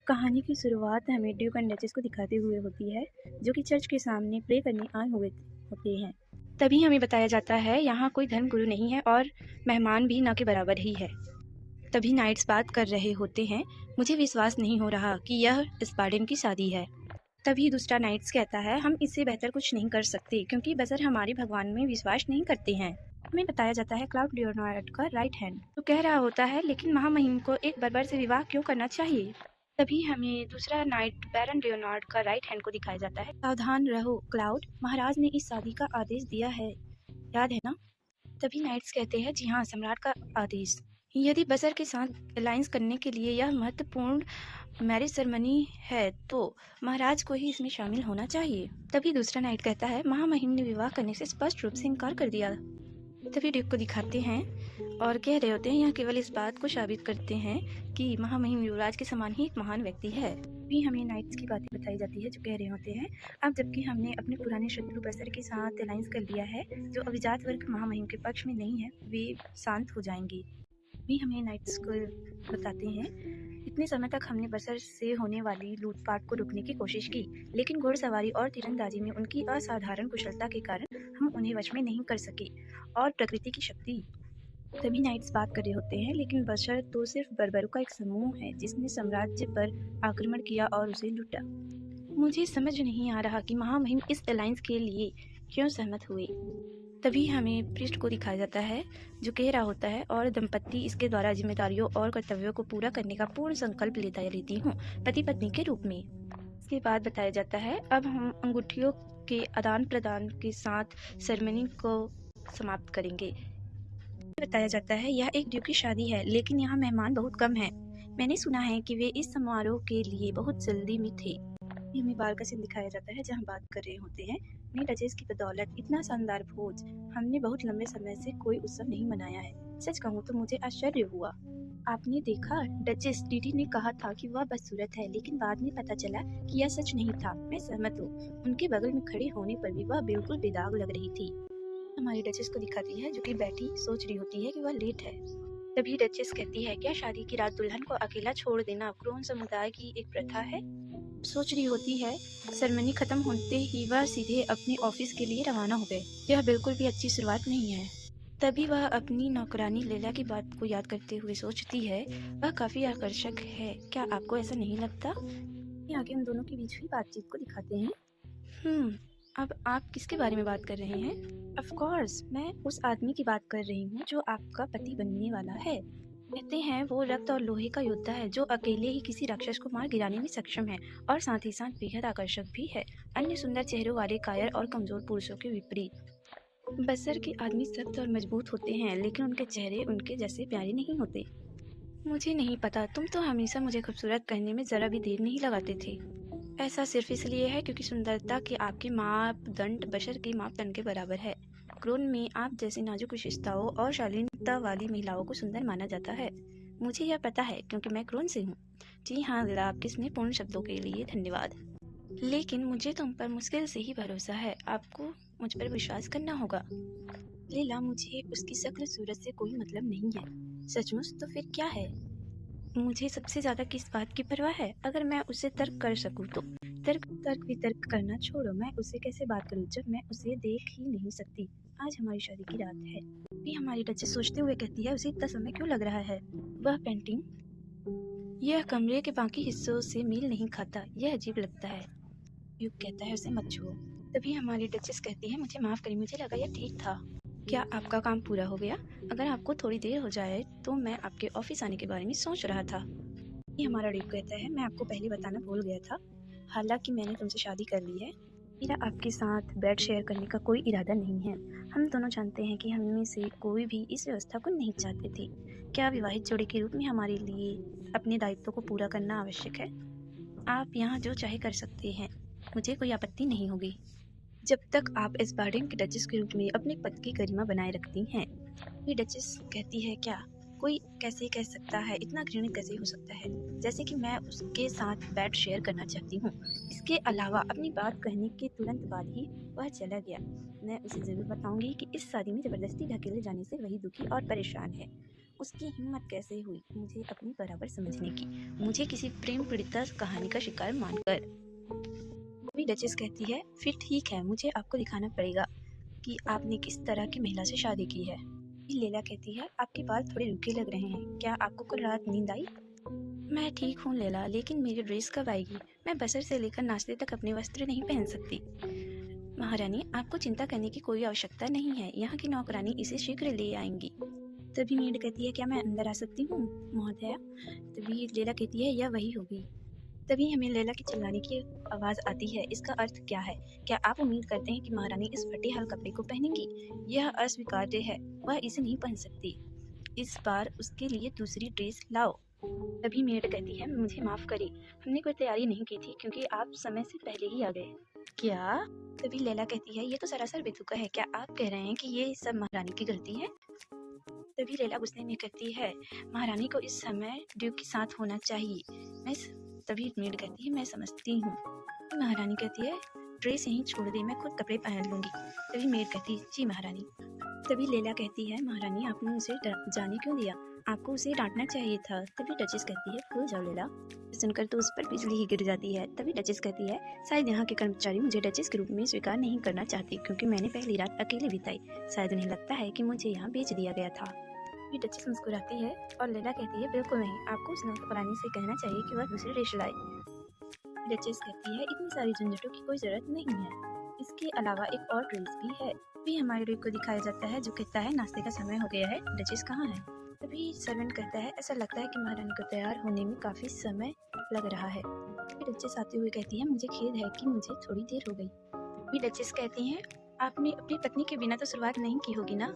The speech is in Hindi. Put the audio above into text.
कहानी की शुरुआत हमें ड्यूक एंड डचेस को दिखाते हुए होती है, जो कि चर्च के सामने प्रे करने आए हुए होते हैं। तभी हमें बताया जाता है यहाँ कोई धर्मगुरु नहीं है और मेहमान भी ना के बराबर ही है। तभी नाइट्स बात कर रहे होते हैं, मुझे विश्वास नहीं हो रहा कि यह स्पार्टन की शादी है। तभी दूसरा नाइट्स कहता है, हम इससे बेहतर कुछ नहीं कर सकते क्योंकि बशर हमारे भगवान में विश्वास नहीं करते हैं। हमें बताया जाता है क्लाउड लियोनार्ड का राइट हैंड तो कह रहा होता है, लेकिन महामहिम को एक बर्बर से विवाह क्यों करना चाहिए। तभी हमें दूसरा नाइट बैरन लियोनार्ड का राइट हैंड को दिखाया जाता है, सावधान रहो क्लाउड, महाराज ने इस शादी का आदेश दिया है, याद है ना। तभी नाइट्स कहते हैं, जी हाँ, सम्राट का आदेश। यदि बशर के साथ अलायंस करने के लिए यह महत्वपूर्ण मैरिज सेरेमनी है तो महाराज को ही इसमें शामिल होना चाहिए। तभी दूसरा नाइट कहता है, महामहिम ने विवाह करने से स्पष्ट रूप से इनकार कर दिया। तभी ड्यूक को दिखाते हैं और कह रहे होते हैं, यह केवल इस बात को साबित करते हैं कि महामहिम युवराज के समान ही एक महान व्यक्ति है। भी हमें नाइट्स की बातें बताई जाती है, जो कह रहे होते हैं, अब जबकि हमने अपने पुराने शत्रु बशर के साथ अलायंस कर लिया है, जो अभिजात वर्ग महामहिम के पक्ष में नहीं है, वे शांत हो जाएंगे। भी हमें नाइट्स को बताते हैं, इतने समय तक हमने बशर से होने वाली लूटपाट को रोकने की कोशिश की, लेकिन घुड़सवारी और तीरंदाजी में उनकी असाधारण कुशलता के कारण हम उन्हें वश में नहीं कर सके, और प्रकृति की शक्ति। तभी नाइट्स बात कर रहे होते हैं, लेकिन बशर तो सिर्फ बर्बरों का एक समूह है जिसने साम्राज्य पर आक्रमण किया और उसे लूटा। मुझे समझ नहीं आ रहा कि महामहिम इस अलायंस के लिए क्यों सहमत हुए। तभी हमें पृष्ठ को दिखाया जाता है, जो कह रहा होता है, और दंपत्ति इसके द्वारा जिम्मेदारियों और कर्तव्यों को पूरा करने का पूर्ण संकल्प लेती हूँ, पति पत्नी के रूप में। इसके बाद बताया जाता है, अब हम अंगूठियों के आदान प्रदान के साथ सेरेमनी को समाप्त करेंगे। बताया जाता है, यह एक ड्यूक की शादी है, लेकिन यहाँ मेहमान बहुत कम हैं। मैंने सुना है कि वे इस समारोह के लिए बहुत जल्दी में थे। हमें बार का सीन दिखाया जाता है, जहाँ बात कर रहे होते हैं, नई डचेस की बदौलत इतना शानदार भोज हमने बहुत लंबे समय से कोई उत्सव नहीं मनाया है। सच कहूँ तो मुझे आश्चर्य हुआ। आपने देखा, डचेस डीडी ने कहा था कि वह बदसूरत है, लेकिन बाद में पता चला कि यह सच नहीं था। मैं सहमत हूँ, उनके बगल में खड़े होने पर भी वह बिल्कुल बेदाग लग रही थी। हमारी डचेस को दिखाती है, जो कि बैठी सोच रही होती है कि वह लेट है। तभी डचेस कहती है, क्या शादी की रात दुल्हन को अकेला छोड़ देना क्रोन समुदाय की एक प्रथा है। सोच रही होती है, सेरेमनी खत्म होते ही वह सीधे अपने ऑफिस के लिए रवाना हो गए। यह बिल्कुल भी अच्छी शुरुआत नहीं है। तभी वह अपनी नौकरानी लैला की बात को याद करते हुए सोचती है, वह काफी आकर्षक है, क्या आपको ऐसा नहीं लगता। आगे उन दोनों के बीच हुई बातचीत को दिखाते हैं। अब आप किसके बारे में बात कर रहे हैं। ऑफ कोर्स, मैं उस आदमी की बात कर रही हूँ जो आपका पति बनने वाला है। कहते हैं वो रक्त और लोहे का योद्धा है, जो अकेले ही किसी राक्षस को मार गिराने में सक्षम है, और साथ ही साथ बेहद आकर्षक भी है, अन्य सुंदर चेहरों वाले कायर और कमजोर पुरुषों के विपरीत। बशर के आदमी सख्त और मजबूत होते हैं, लेकिन उनके चेहरे उनके जैसे प्यारे नहीं होते। मुझे नहीं पता, तुम तो हमेशा मुझे खूबसूरत कहने में जरा भी देर नहीं लगाते थे। ऐसा सिर्फ इसलिए है क्योंकि सुंदरता के आपके मापदंड बशर के मापदंड के बराबर है। क्रोन में आप जैसी नाजुक विशेषताओं और शालीनता वाली महिलाओं को सुंदर माना जाता है। मुझे यह पता है क्योंकि मैं क्रोन से हूँ। जी हाँ लापकिस में पूर्ण शब्दों के लिए धन्यवाद, लेकिन मुझे तुम पर मुश्किल से ही भरोसा है, आपको मुझ पर विश्वास करना होगा। लीला, मुझे उसकी शक्ल सूरत से कोई मतलब नहीं है। सचमुच? तो फिर क्या है। मुझे सबसे ज्यादा किस बात की परवाह है, अगर मैं उसे तर्क कर सकूं तो। तर्क वितर्क करना छोड़ो, मैं उससे कैसे बात करूं जब मैं उसे देख ही नहीं सकती। आज हमारी शादी की रात है। भी हमारी डचेस सोचते हुए कहती है, उसे इतना समय क्यों लग रहा है। वह पेंटिंग यह कमरे के बाकी हिस्सों से मेल नहीं खाता, यह अजीब लगता है। ड्यूक कहता है, उसे मत छुओ। तभी हमारी डचेस कहती है, मुझे माफ करिए, मुझे लगा यह ठीक था। क्या आपका काम पूरा हो गया। अगर आपको थोड़ी देर हो जाए तो मैं आपके ऑफिस आने के बारे में सोच रहा था। ये हमारा ड्यूक कहता है, मैं आपको पहले बताना भूल गया था, हालांकि मैंने तुमसे शादी कर ली है। मेरा आपके साथ बेड शेयर करने का कोई इरादा नहीं है। हम दोनों जानते हैं कि हम में से कोई भी इस व्यवस्था को नहीं चाहते थे। क्या विवाहित जोड़ी के रूप में हमारे लिए अपने दायित्व को पूरा करना आवश्यक है। आप यहाँ जो चाहे कर सकते हैं, मुझे कोई आपत्ति नहीं होगी, जब तक आप इस बार्डन की डचेस के रूप में अपने पद की गरिमा बनाए रखती हैं। ये डचेस कहती है, क्या कोई कैसे कह सकता है, इतना घृणित कैसे हो सकता है, जैसे कि मैं उसके साथ बेड शेयर करना चाहती हूँ। इसके अलावा अपनी बात कहने के तुरंत बाद ही वह चला गया। मैं उसे जरूर बताऊंगी कि इस शादी में जबरदस्ती ढकेले जाने से वही दुखी और परेशान है। उसकी हिम्मत कैसे हुई मुझे अपनी बराबर समझने की, मुझे किसी प्रेम पीड़िता कहानी का शिकार मानकर। भी डचेस कहती है, फिर ठीक है, मुझे आपको दिखाना पड़ेगा कि आपने किस तरह की महिला से शादी की है। लैला कहती है, आपके बाल थोड़े रुखे लग रहे हैं, क्या आपको कल रात नींद आई? मैं ठीक हूँ लैला, लेकिन मेरी ड्रेस कब आएगी? मैं बसर से लेकर नाश्ते तक अपने वस्त्र नहीं पहन सकती। महारानी, आपको चिंता करने की कोई आवश्यकता नहीं है, यहाँ की नौकरानी इसे शीघ्र ले आएंगी। तभी मेड कहती है, क्या मैं अंदर आ सकती हूँ महोदया? तभी लैला कहती है, यह वही होगी। तभी हमें लैला की चिल्लाने की आवाज़ आती है। इसका अर्थ क्या है? क्या आप उम्मीद करते हैं कि महारानी इस फटे हाल कपड़े को पहनेंगी? यह अस्वीकार्य है, वह इसे नहीं पहन सकती। इस बार उसके लिए दूसरी ड्रेस लाओ। तभी मेड कहती है, मुझे माफ़ करें, हमने कोई तैयारी नहीं की थी क्योंकि आप समय से पहले ही आ गए। क्या? तभी लैला कहती है, ये तो सरासर बेतुका है, क्या आप कह रहे हैं कि ये सब महारानी की गलती है? तभी लैला गुस्से में कहती है, महारानी को इस समय ड्यूक के साथ होना चाहिए। तभी मेड कहती है, मैं समझती हूँ। महारानी कहती है, ड्रेस यहीं छोड़ दे, मैं खुद कपड़े पहन लूंगी। तभी मेड कहती है, जी महारानी। तभी लैला कहती है, महारानी आपने उसे जाने क्यों दिया? आपको उसे डांटना चाहिए था। तभी डचेस कहती है, भूल जाओ लैला। सुनकर तो उस पर बिजली ही गिर जाती है। तभी डचेस कहती है, शायद यहाँ के कर्मचारी मुझे डचेस के रूप में स्वीकार नहीं करना चाहते क्योंकि मैंने पहली रात अकेले बिताई। शायद उन्हें लगता है कि मुझे यहाँ बेच दिया गया था। भी डचेस मुस्कुराती है और लैला कहती है, बिल्कुल नहीं, आपको उस नौकरानी से कहना चाहिए कि वह दूसरी ड्रेस लाए। डचेस कहती है, इतनी सारी झंझटों की कोई जरूरत नहीं है, इसके अलावा एक और ड्रेस भी है। भी हमारे ड्यूक को दिखाया जाता है जो कहता है, नाश्ते का समय हो गया है, डचेस कहाँ है? तभी सर्वेंट कहता है, ऐसा लगता है कि महारानी को तैयार होने में काफी समय लग रहा है। फिर डचेस आते हुए कहती है, मुझे खेद है कि मुझे थोड़ी देर हो गई। भी डचेस कहती हैं, आपने अपनी पत्नी के बिना तो शुरुआत नहीं की होगी ना?